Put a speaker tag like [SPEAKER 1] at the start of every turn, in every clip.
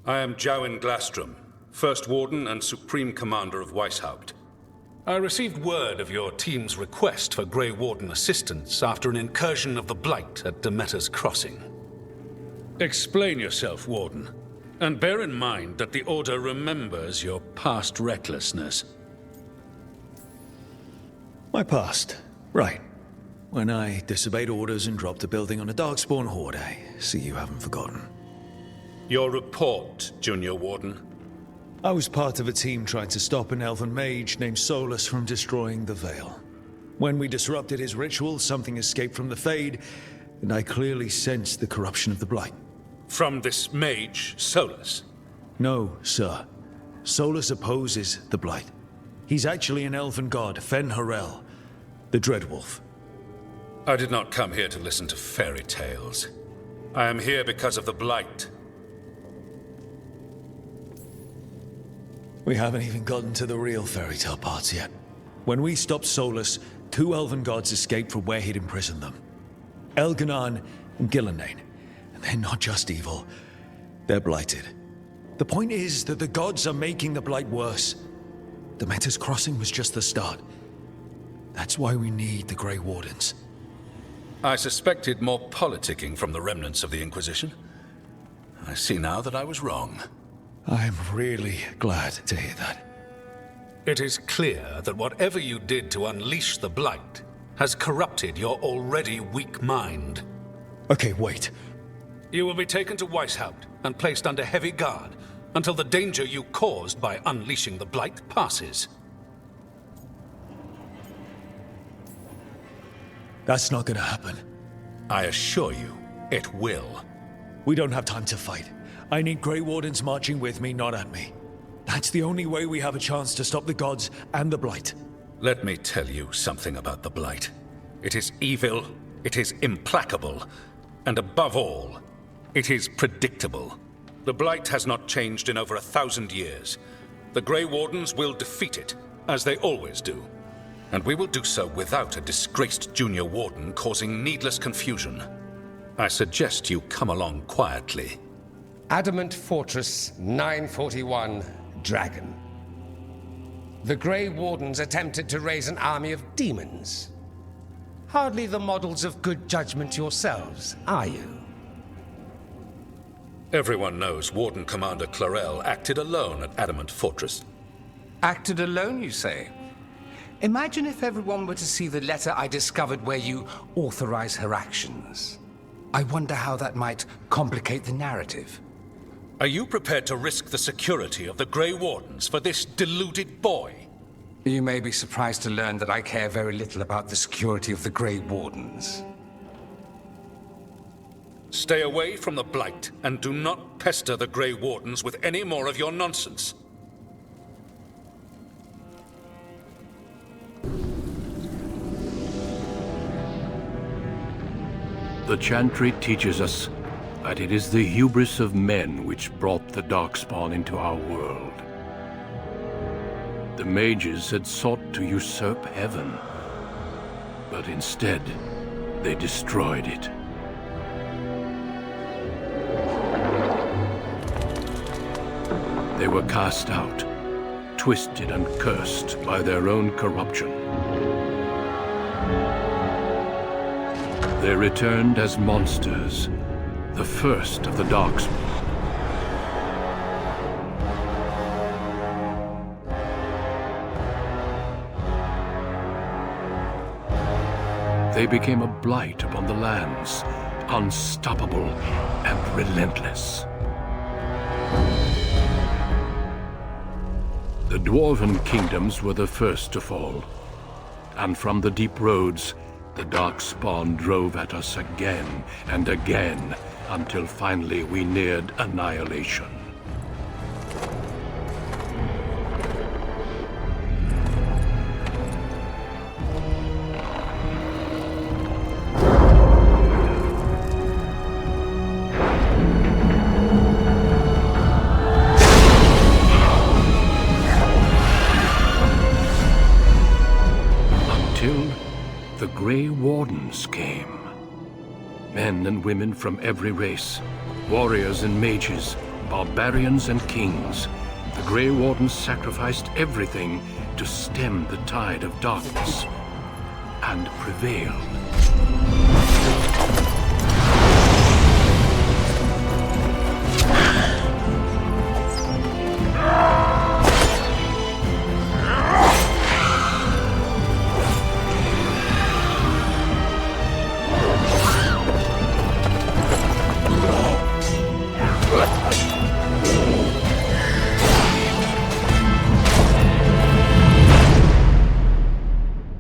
[SPEAKER 1] I am Jowin Glastrom, First Warden and Supreme Commander of Weisshaupt. I received word of your team's request for Grey Warden assistance after an incursion of the Blight at Demeter's Crossing. Explain yourself, Warden, and bear in mind that the Order remembers your past recklessness.
[SPEAKER 2] My past? Right. When I disobeyed orders and dropped a building on a Darkspawn horde, I see you haven't forgotten.
[SPEAKER 1] Your report, Junior Warden.
[SPEAKER 2] I was part of a team trying to stop an elven mage named Solus from destroying the Veil. When we disrupted his ritual, something escaped from the Fade, and I clearly sensed the corruption of the Blight.
[SPEAKER 1] From this mage, Solus?
[SPEAKER 2] No, sir. Solus opposes the Blight. He's actually an elven god, Fen Harel, the Dreadwolf.
[SPEAKER 1] I did not come here to listen to fairy tales. I am here because of the Blight.
[SPEAKER 2] We haven't even gotten to the real fairy tale parts yet. When we stopped Solus, 2 elven gods escaped from where he'd imprisoned them. Elganan and Gillenane. And they're not just evil, they're blighted. The point is that the gods are making the Blight worse. Demeter's Crossing was just the start. That's why we need the Grey Wardens.
[SPEAKER 1] I suspected more politicking from the remnants of the Inquisition. I see now that I was wrong.
[SPEAKER 2] I'm really glad to hear that.
[SPEAKER 1] It is clear that whatever you did to unleash the Blight has corrupted your already weak mind.
[SPEAKER 2] Okay, wait.
[SPEAKER 1] You will be taken to Weisshaupt and placed under heavy guard until the danger you caused by unleashing the Blight passes.
[SPEAKER 2] That's not gonna happen.
[SPEAKER 1] I assure you, it will.
[SPEAKER 2] We don't have time to fight. I need Grey Wardens marching with me, not at me. That's the only way we have a chance to stop the gods and the Blight.
[SPEAKER 1] Let me tell you something about the Blight. It is evil, it is implacable, and above all, it is predictable. The Blight has not changed in over 1,000 years. The Grey Wardens will defeat it, as they always do. And we will do so without a disgraced Junior Warden causing needless confusion. I suggest you come along quietly.
[SPEAKER 3] Adamant Fortress 941, Dragon. The Grey Wardens attempted to raise an army of demons. Hardly the models of good judgment yourselves, are you?
[SPEAKER 1] Everyone knows Warden Commander Clarel acted alone at Adamant Fortress.
[SPEAKER 4] Acted alone, you say? Imagine if everyone were to see the letter I discovered where you authorize her actions. I wonder how that might complicate the narrative.
[SPEAKER 1] Are you prepared to risk the security of the Grey Wardens for this deluded boy?
[SPEAKER 4] You may be surprised to learn that I care very little about the security of the Grey Wardens.
[SPEAKER 1] Stay away from the Blight, and do not pester the Grey Wardens with any more of your nonsense.
[SPEAKER 5] The Chantry teaches us that it is the hubris of men which brought the Darkspawn into our world. The mages had sought to usurp heaven, but instead, they destroyed it. They were cast out, twisted and cursed by their own corruption. They returned as monsters, the first of the Darkspawn. They became a blight upon the lands, unstoppable and relentless. The Dwarven kingdoms were the first to fall, and from the deep roads, the Darkspawn drove at us again and again, until finally we neared annihilation. Until the Grey Wardens came. Men and women from every race, warriors and mages, barbarians and kings, the Grey Wardens sacrificed everything to stem the tide of darkness, and prevailed.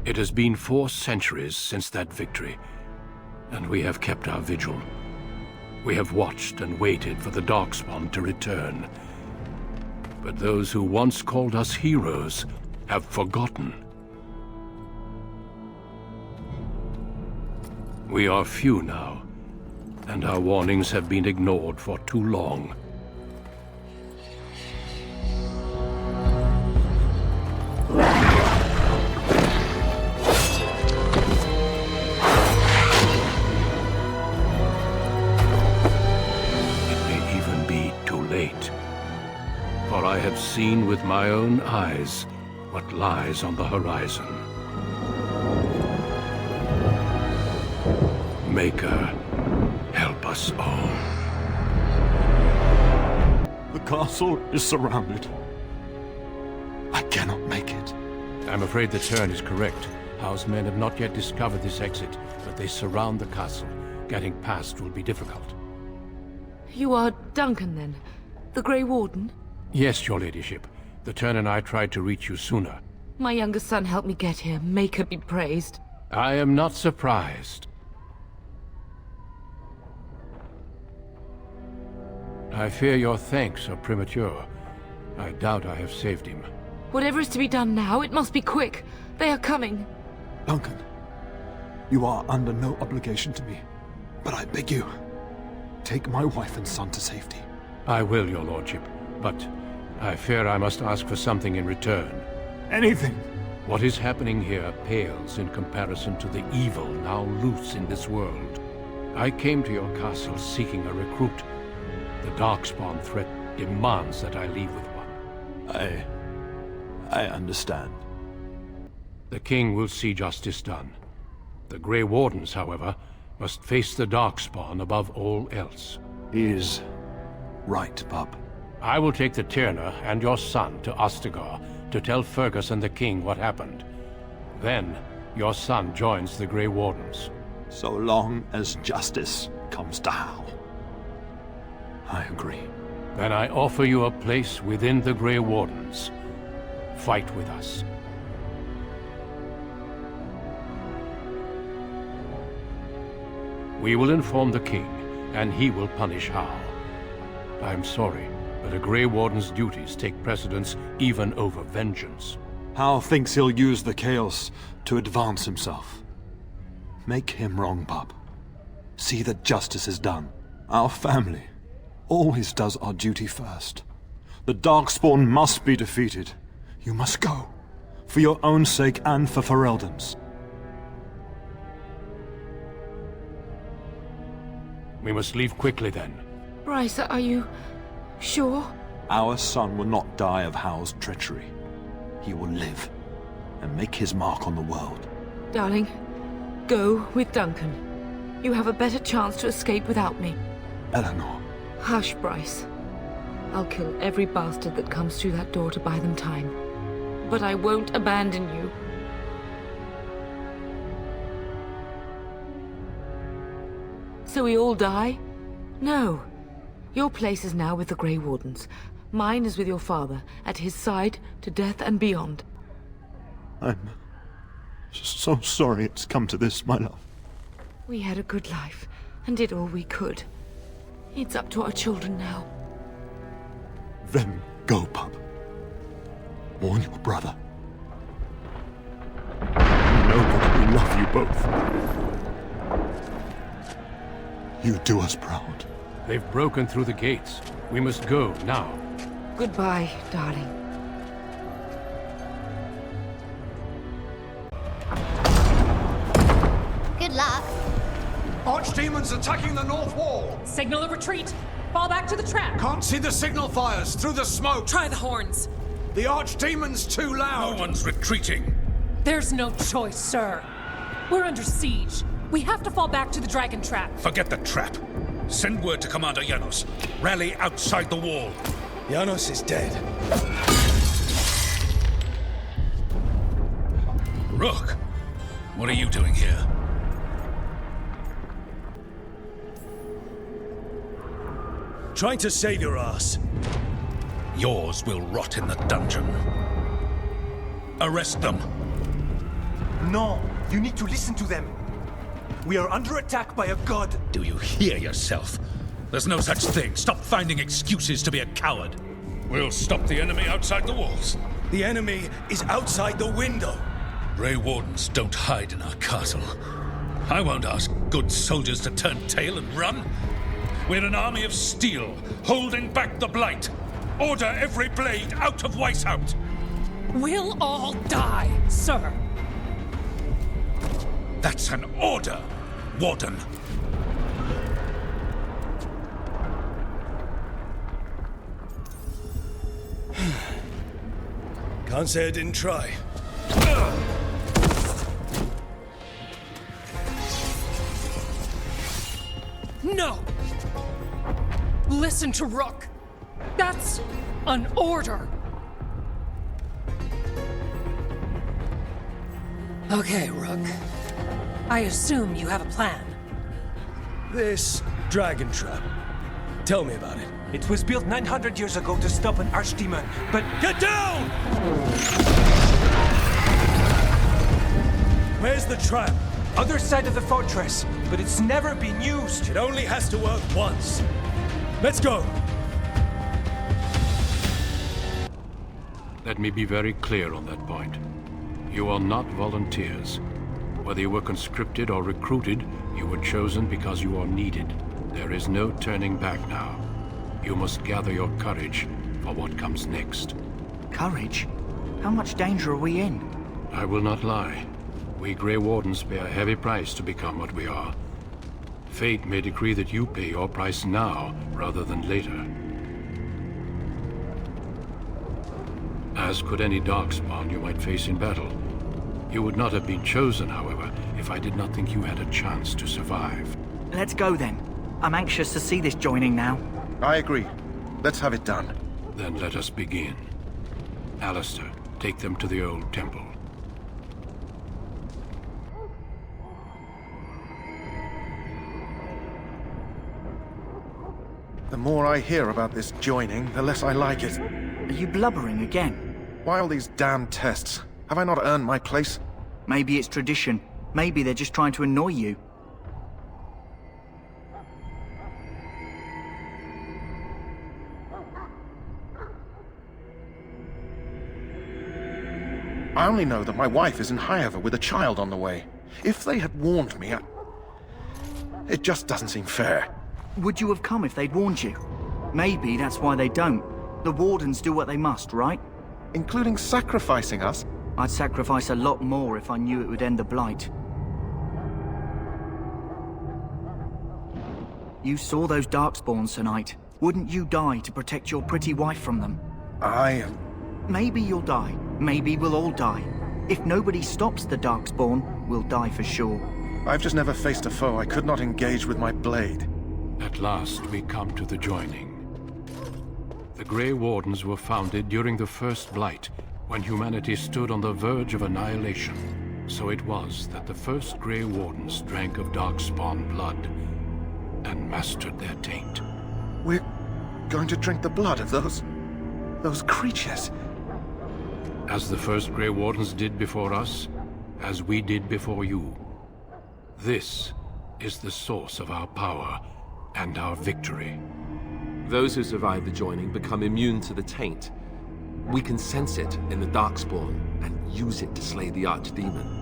[SPEAKER 5] It has been 4 centuries since that victory, and we have kept our vigil. We have watched and waited for the Darkspawn to return. But those who once called us heroes have forgotten. We are few now, and our warnings have been ignored for too long. For I have seen with my own eyes what lies on the horizon. Maker, help us all.
[SPEAKER 6] The castle is surrounded. I cannot make it.
[SPEAKER 5] I'm afraid the turn is correct. Howe's men have not yet discovered this exit, but they surround the castle. Getting past will be difficult.
[SPEAKER 7] You are Duncan, then? The Grey Warden?
[SPEAKER 5] Yes, your ladyship. The Turn and I tried to reach you sooner.
[SPEAKER 7] My younger son helped me get here. Maker be praised.
[SPEAKER 5] I am not surprised. I fear your thanks are premature. I doubt I have saved him.
[SPEAKER 7] Whatever is to be done now, it must be quick. They are coming.
[SPEAKER 6] Duncan, you are under no obligation to me, but I beg you, take my wife and son to safety.
[SPEAKER 5] I will, your lordship, but I fear I must ask for something in return.
[SPEAKER 6] Anything!
[SPEAKER 5] What is happening here pales in comparison to the evil now loose in this world. I came to your castle seeking a recruit. The Darkspawn threat demands that I leave with one.
[SPEAKER 6] I understand.
[SPEAKER 5] The king will see justice done. The Grey Wardens, however, must face the Darkspawn above all else.
[SPEAKER 6] He is right, Pup.
[SPEAKER 5] I will take the Tyrna and your son to Ostagar to tell Fergus and the king what happened. Then, your son joins the Grey Wardens.
[SPEAKER 6] So long as justice comes to Hal. I agree.
[SPEAKER 5] Then I offer you a place within the Grey Wardens. Fight with us. We will inform the king, and he will punish Hal. I'm sorry, but a Grey Warden's duties take precedence even over vengeance.
[SPEAKER 6] Hal thinks he'll use the chaos to advance himself. Make him wrong, Pup. See that justice is done. Our family always does our duty first. The Darkspawn must be defeated. You must go. For your own sake and for Ferelden's.
[SPEAKER 5] We must leave quickly then.
[SPEAKER 7] Bryce, are you sure?
[SPEAKER 6] Our son will not die of Hal's treachery. He will live and make his mark on the world.
[SPEAKER 7] Darling, go with Duncan. You have a better chance to escape without me.
[SPEAKER 6] Eleanor.
[SPEAKER 7] Hush, Bryce. I'll kill every bastard that comes through that door to buy them time. But I won't abandon you. So we all die? No. Your place is now with the Grey Wardens. Mine is with your father, at his side, to death and beyond.
[SPEAKER 6] I'm so sorry it's come to this, my love.
[SPEAKER 7] We had a good life, and did all we could. It's up to our children now.
[SPEAKER 6] Then go, Pup. Warn your brother. Know that we love you both. You do us proud.
[SPEAKER 5] They've broken through the gates. We must go now.
[SPEAKER 7] Goodbye, darling.
[SPEAKER 8] Good luck.
[SPEAKER 9] Archdemons attacking the north wall!
[SPEAKER 10] Signal a retreat!
[SPEAKER 8] Fall back to the trap!
[SPEAKER 2] Can't see the signal fires through the smoke!
[SPEAKER 8] Try the horns!
[SPEAKER 2] The Archdemon's too loud!
[SPEAKER 1] No one's retreating.
[SPEAKER 8] There's no choice, sir. We're under siege. We have to fall back to the dragon trap.
[SPEAKER 1] Forget the trap. Send word to Commander Janos. Rally outside the wall.
[SPEAKER 2] Janos is dead.
[SPEAKER 1] Rook, what are you doing here?
[SPEAKER 2] Trying to save your ass.
[SPEAKER 1] Yours will rot in the dungeon. Arrest them.
[SPEAKER 9] No, you need to listen to them. We are under attack by a god.
[SPEAKER 1] Do you hear yourself? There's no such thing. Stop finding excuses to be a coward. We'll stop the enemy outside the walls.
[SPEAKER 2] The enemy is outside the window.
[SPEAKER 1] Grey Wardens don't hide in our castle. I won't ask good soldiers to turn tail and run. We're an army of steel, holding back the Blight. Order every blade out of Weisshaupt.
[SPEAKER 8] We'll all die, sir.
[SPEAKER 1] That's an order, Warden.
[SPEAKER 2] Can't say I didn't try.
[SPEAKER 8] No! Listen to Rook. That's an order. Okay, Rook. I assume you have a plan.
[SPEAKER 2] This dragon trap. Tell me about it.
[SPEAKER 9] It was built 900 years ago to stop an archdemon, but...
[SPEAKER 2] Get down! Where's the trap?
[SPEAKER 9] Other side of the fortress, but it's never been used.
[SPEAKER 2] It only has to work once. Let's go!
[SPEAKER 5] Let me be very clear on that point. You are not volunteers. Whether you were conscripted or recruited, you were chosen because you are needed. There is no turning back now. You must gather your courage for what comes next.
[SPEAKER 10] Courage? How much danger are we in?
[SPEAKER 5] I will not lie. We Grey Wardens pay a heavy price to become what we are. Fate may decree that you pay your price now, rather than later. As could any darkspawn you might face in battle. You would not have been chosen, however, if I did not think you had a chance to survive.
[SPEAKER 10] Let's go then. I'm anxious to see this joining now.
[SPEAKER 11] I agree. Let's have it done.
[SPEAKER 5] Then let us begin. Alistair, take them to the old temple.
[SPEAKER 11] The more I hear about this joining, the less I like it.
[SPEAKER 10] Are you blubbering again?
[SPEAKER 11] Why all these damn tests? Have I not earned my place?
[SPEAKER 10] Maybe it's tradition. Maybe they're just trying to annoy you.
[SPEAKER 11] I only know that my wife is in Highover with a child on the way. If they had warned me, it just doesn't seem fair.
[SPEAKER 10] Would you have come if they'd warned you? Maybe that's why they don't. The Wardens do what they must, right?
[SPEAKER 11] Including sacrificing us?
[SPEAKER 10] I'd sacrifice a lot more if I knew it would end the Blight. You saw those Darkspawns tonight. Wouldn't you die to protect your pretty wife from them?
[SPEAKER 11] Maybe
[SPEAKER 10] you'll die. Maybe we'll all die. If nobody stops the Darkspawn, we'll die for sure.
[SPEAKER 11] I've just never faced a foe I could not engage with my blade.
[SPEAKER 5] At last we come to the joining. The Grey Wardens were founded during the First Blight, when humanity stood on the verge of annihilation. So it was that the first Grey Wardens drank of Darkspawn blood and mastered their taint.
[SPEAKER 11] We're going to drink the blood of those creatures.
[SPEAKER 5] As the first Grey Wardens did before us, as we did before you. This is the source of our power and our victory.
[SPEAKER 12] Those who survive the joining become immune to the taint. We can sense it in the Darkspawn and use it to slay the Archdemon.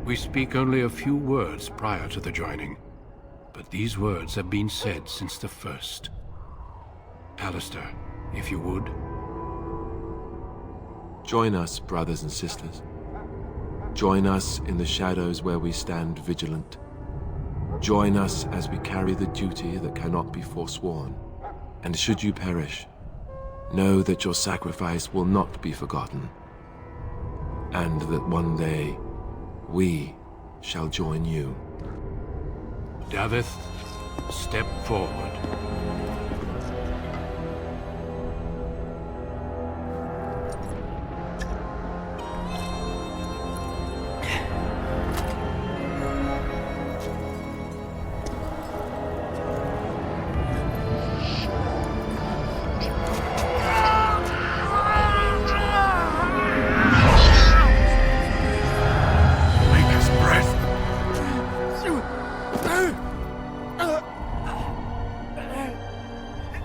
[SPEAKER 5] We speak only a few words prior to the joining, but these words have been said since the first. Alistair, if you would.
[SPEAKER 12] Join us, brothers and sisters. Join us in the shadows where we stand vigilant. Join us as we carry the duty that cannot be forsworn. And should you perish, know that your sacrifice will not be forgotten, and that one day we shall join you.
[SPEAKER 5] Davith, step forward.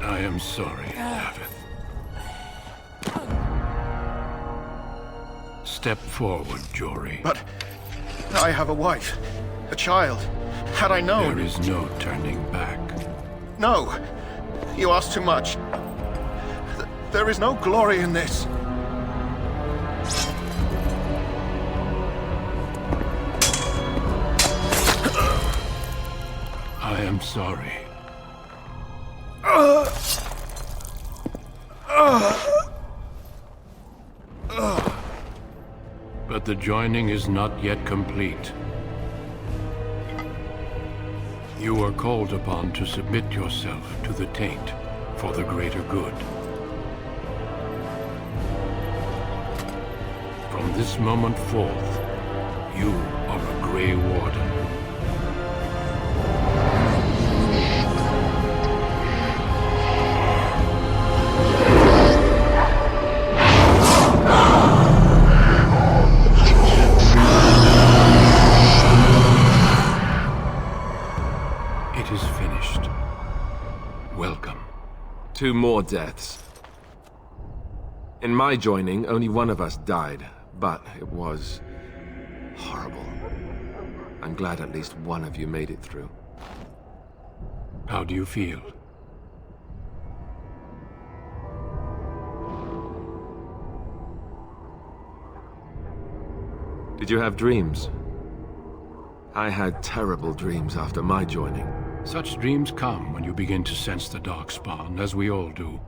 [SPEAKER 5] I am sorry, Davith. Step forward, Jory.
[SPEAKER 11] But I have a wife, a child. Had I known...
[SPEAKER 5] There is no turning back.
[SPEAKER 11] No! You ask too much. There is no glory in this.
[SPEAKER 5] I am sorry. But the joining is not yet complete. You are called upon to submit yourself to the taint for the greater good. From this moment forth, you are a Grey Warden. It is finished. Welcome.
[SPEAKER 12] 2 more deaths. In my joining, only one of us died, but it was horrible. I'm glad at least one of you made it through.
[SPEAKER 5] How do you feel?
[SPEAKER 12] Did you have dreams? I had terrible dreams after my joining.
[SPEAKER 5] Such dreams come when you begin to sense the Darkspawn, as we all do.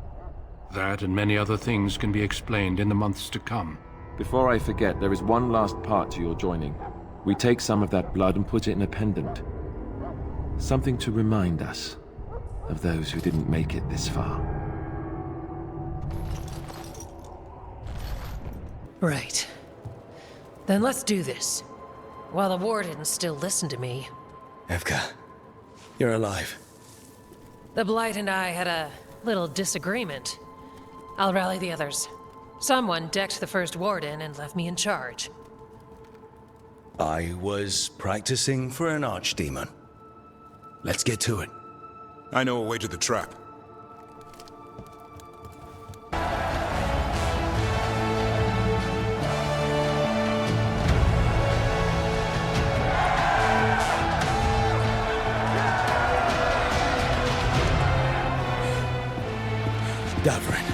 [SPEAKER 5] That and many other things can be explained in the months to come.
[SPEAKER 12] Before I forget, there is one last part to your joining. We take some of that blood and put it in a pendant. Something to remind us of those who didn't make it this far.
[SPEAKER 13] Right. Then let's do this. While the Wardens still listen to me.
[SPEAKER 2] Evka, you're alive.
[SPEAKER 13] The Blight and I had a little disagreement. I'll rally the others. Someone decked the first Warden and left me in charge.
[SPEAKER 2] I was practicing for an archdemon. Let's get to it.
[SPEAKER 14] I know a way to the trap.
[SPEAKER 2] Davrin.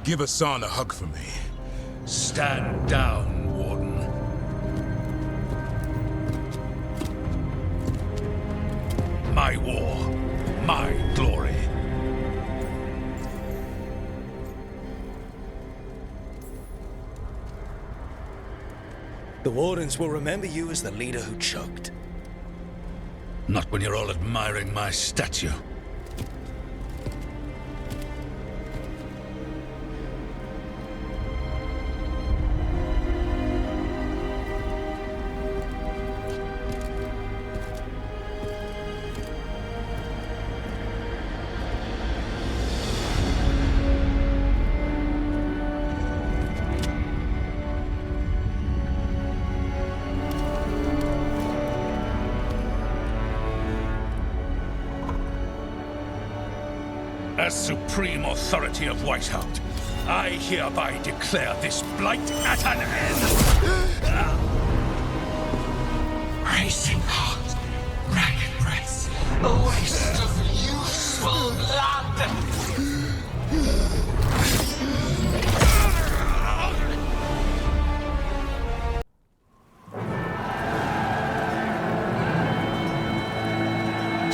[SPEAKER 14] Give Hassan a hug for me.
[SPEAKER 1] Stand down, Warden. My war, my glory.
[SPEAKER 2] The Wardens will remember you as the leader who choked.
[SPEAKER 1] Not when you're all admiring my statue. As supreme authority of Weisshaupt, I hereby declare this blight at an end.
[SPEAKER 15] Racing heart, ragged breath, a waste of useful blood.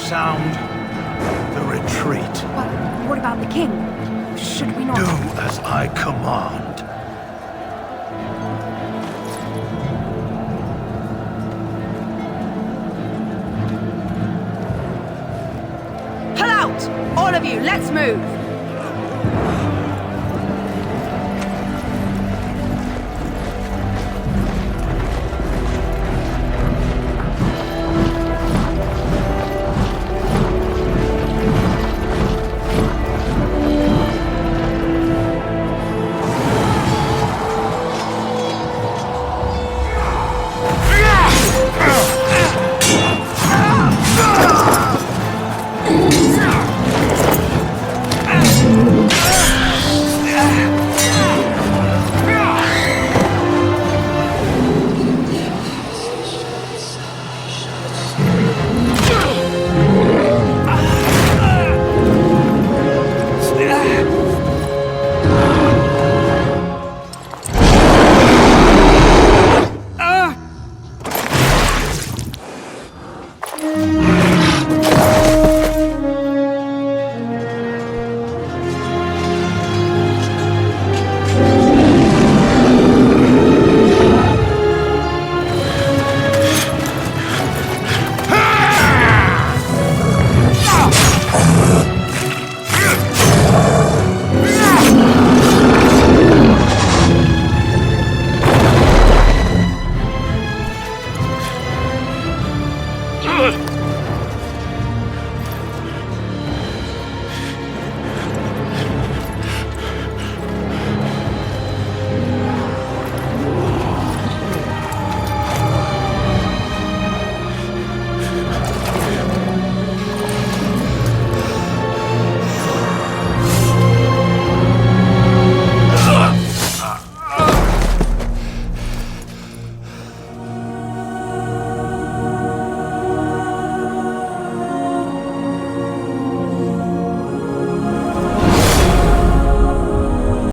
[SPEAKER 16] sound the retreat.
[SPEAKER 17] But what about the king? Should we not...
[SPEAKER 16] Do as I command.
[SPEAKER 17] Pull out! All of you, let's move!